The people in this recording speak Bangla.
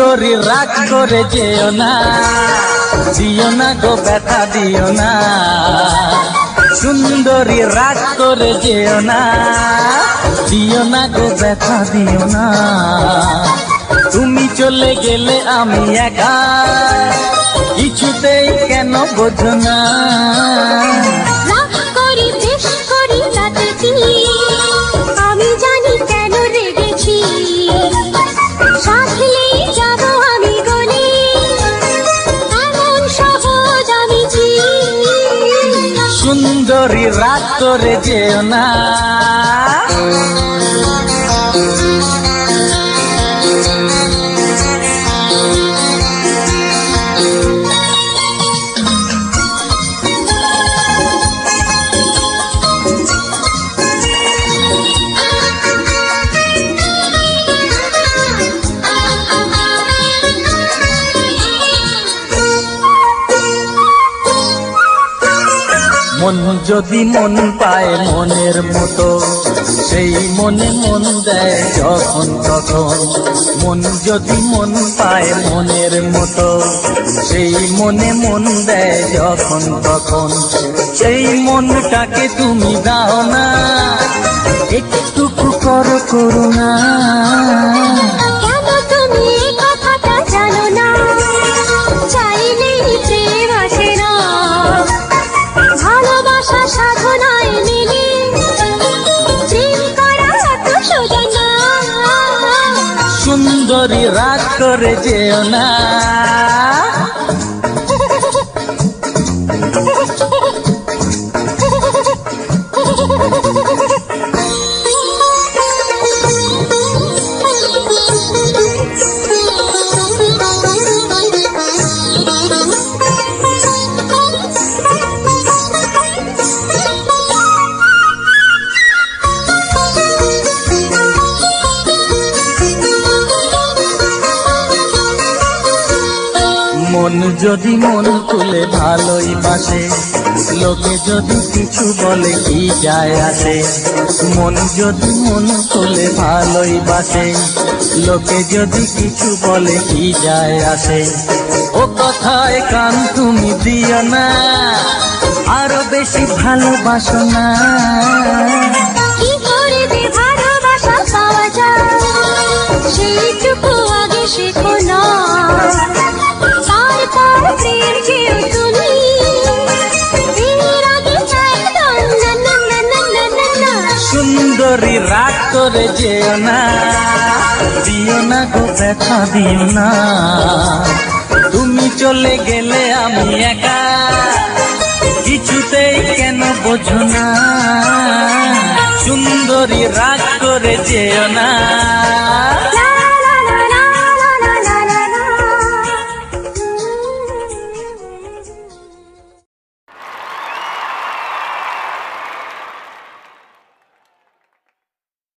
সুন্দরী রাগ করে যেও না, দিও না গো ব্যথা দিও না। সুন্দরী রাগ করে যেও না, দিও না গো ব্যথা দিও না। তুমি চলে গেলে আমি একা, কিছুতেই কেন বোঝো না। আমি জানি কেন রেগেছি, সাথলেই যাব আমি গলে, এমন সহজ আমি সুন্দরী রাগ করে যেও না। মন যদি মন পায় মনের মতো, সেই মনে মন দেয় যখন তখন। মন যদি মন পায় মনের মতো, সেই মনে মন দেয় যখন তখন। সেই মনটাকে তুমি দাও না, একটুকু করুণা। সুন্দরী রাগ করে যেও না। মন যদি মন খুলে ভালোই বাসে, লোকে যদি কিছু বলে কি যায় আসে। মন যদি মন খুলে ভালোই বাসে, লোকে যদি কিছু বলে কি যায় আসে। ও কথায় কান তুমি দিও না, আরো বেশি ভালোবাসো না। কি করে যে ভালোবাসা পাওয়া যায়, সেইটুকু আগে শেখো না। সুন্দরী রাগ করে যেও না, দিও না গো ব্যথা দিও না। তুমি চলে গেলে আমি একা, কিছুতেই কেন বোঝো না। সুন্দরী রাগ করে যেও না।